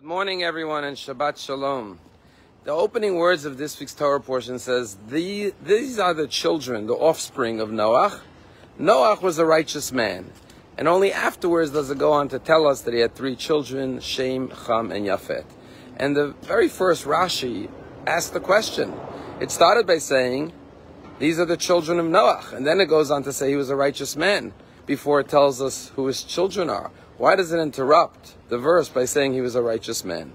Good morning, everyone, and Shabbat Shalom. The opening words of this week's Torah portion says, these are the children, the offspring of Noach. Noach was a righteous man. And only afterwards does it go on to tell us that he had 3 children, Shem, Cham, and Yafet. And the very first Rashi asked the question. It started by saying, these are the children of Noach. And then it goes on to say he was a righteous man before it tells us who his children are. Why does it interrupt the verse by saying he was a righteous man?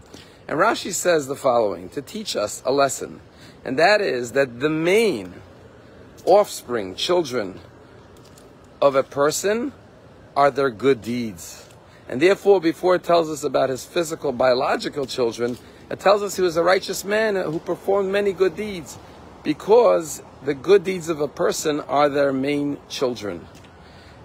And Rashi says the following, to teach us a lesson. And that is that the main offspring, children of a person are their good deeds. And therefore, before it tells us about his physical, biological children, it tells us he was a righteous man who performed many good deeds, because the good deeds of a person are their main children.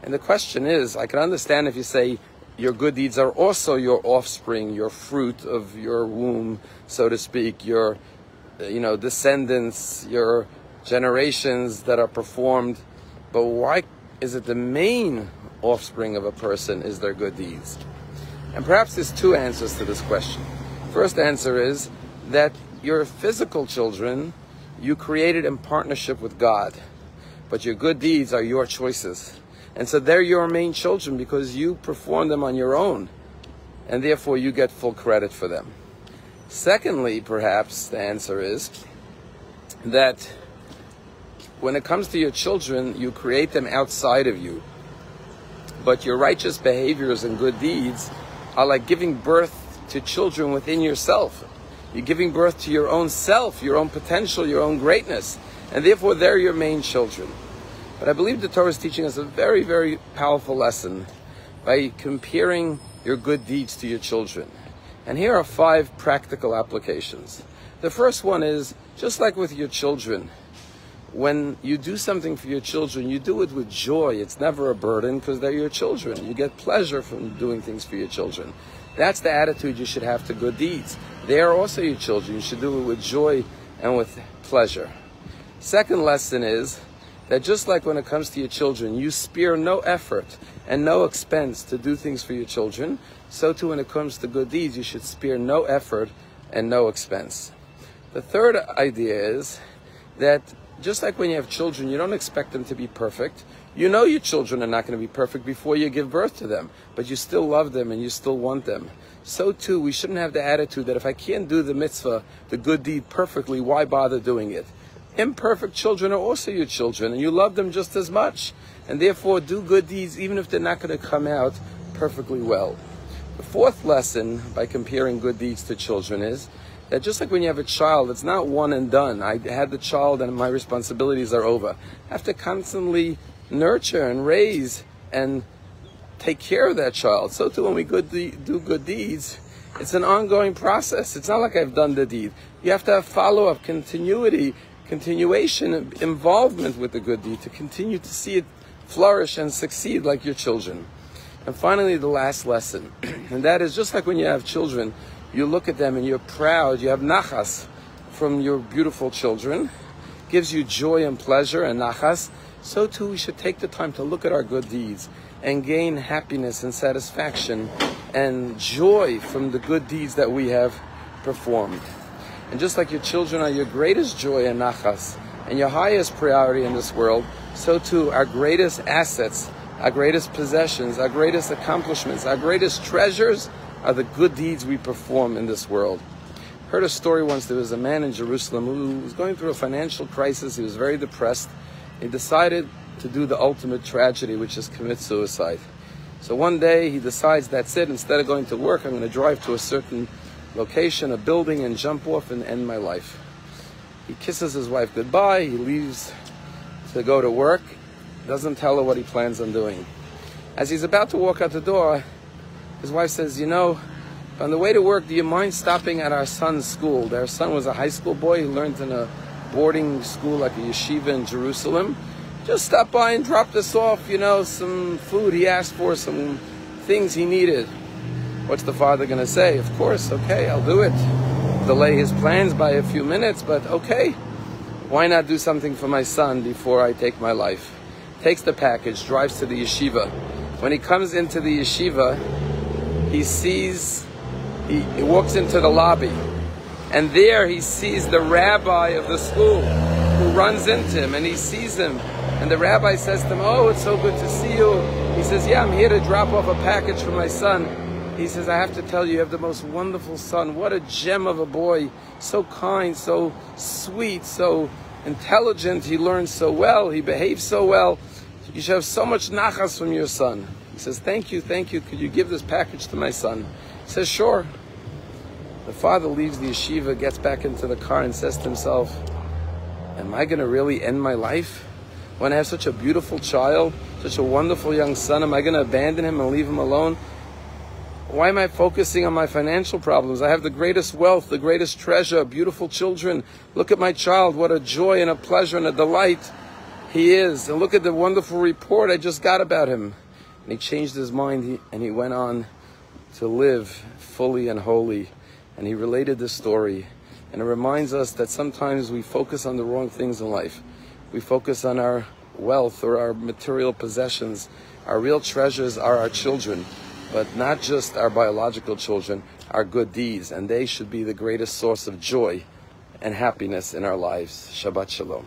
And the question is, I can understand if you say your good deeds are also your offspring, your fruit of your womb, so to speak, your descendants, your generations that are performed. But why is it the main offspring of a person is their good deeds? And perhaps there's 2 answers to this question. First answer is that your physical children, you created in partnership with God. But your good deeds are your choices. And so they're your main children because you perform them on your own. And therefore you get full credit for them. Secondly, perhaps the answer is that when it comes to your children, you create them outside of you. But your righteous behaviors and good deeds are like giving birth to children within yourself. You're giving birth to your own self, your own potential, your own greatness. And therefore they're your main children. But I believe the Torah is teaching us a very, very powerful lesson by comparing your good deeds to your children. And here are 5 practical applications. The first one is, just like with your children, when you do something for your children, you do it with joy. It's never a burden because they're your children. You get pleasure from doing things for your children. That's the attitude you should have to good deeds. They are also your children. You should do it with joy and with pleasure. Second lesson is that just like when it comes to your children, you spare no effort and no expense to do things for your children, so too when it comes to good deeds, you should spare no effort and no expense. The third idea is that just like when you have children, you don't expect them to be perfect. You know your children are not going to be perfect before you give birth to them, but you still love them and you still want them. So too, we shouldn't have the attitude that if I can't do the mitzvah, the good deed perfectly, why bother doing it? Imperfect children are also your children, and you love them just as much. And therefore, do good deeds even if they're not going to come out perfectly well. The fourth lesson by comparing good deeds to children is that just like when you have a child, it's not one and done. I had the child and my responsibilities are over. I have to constantly nurture and raise and take care of that child. So too when we do good deeds, it's an ongoing process. It's not like I've done the deed. You have to have follow-up, continuation, involvement with the good deed to continue to see it flourish and succeed like your children. And finally, the last lesson, and that is just like when you have children, you look at them and you're proud, you have nachas from your beautiful children, gives you joy and pleasure and nachas. So too we should take the time to look at our good deeds and gain happiness and satisfaction and joy from the good deeds that we have performed. And just like your children are your greatest joy and nachas, and your highest priority in this world, so too our greatest assets, our greatest possessions, our greatest accomplishments, our greatest treasures are the good deeds we perform in this world. I heard a story once. There was a man in Jerusalem who was going through a financial crisis. He was very depressed. He decided to do the ultimate tragedy, which is commit suicide. So one day he decides, that's it, instead of going to work, I'm going to drive to a certain location, a building, and jump off and end my life. He kisses his wife goodbye. He leaves to go to work. Doesn't tell her what he plans on doing. As he's about to walk out the door, his wife says, on the way to work, do you mind stopping at our son's school? Their son was a high school boy. He learned in a boarding school like a yeshiva in Jerusalem. Just stop by and drop this off, some food he asked for, some things he needed. What's the father going to say? Of course, okay, I'll do it. Delay his plans by a few minutes, but okay. Why not do something for my son before I take my life? Takes the package, drives to the yeshiva. When he comes into the yeshiva, he sees he walks into the lobby, and there he sees the rabbi of the school, who runs into him, and he sees him. And the rabbi says to him, "Oh, it's so good to see you." He says, "Yeah, I'm here to drop off a package for my son." He says, "I have to tell you, you have the most wonderful son. What a gem of a boy. So kind, so sweet, so intelligent. He learns so well. He behaves so well. You should have so much nachas from your son." He says, thank you. Could you give this package to my son?" He says, "Sure." The father leaves the yeshiva, gets back into the car, and says to himself, "Am I going to really end my life? When I have such a beautiful child, such a wonderful young son, am I going to abandon him and leave him alone? Why am I focusing on my financial problems? I have the greatest wealth, the greatest treasure, beautiful children. Look at my child, what a joy and a pleasure and a delight he is. And look at the wonderful report I just got about him." And he changed his mind, and he went on to live fully and holy. And he related this story. And it reminds us that sometimes we focus on the wrong things in life. We focus on our wealth or our material possessions. Our real treasures are our children, but not just our biological children, our good deeds. And they should be the greatest source of joy and happiness in our lives. Shabbat Shalom.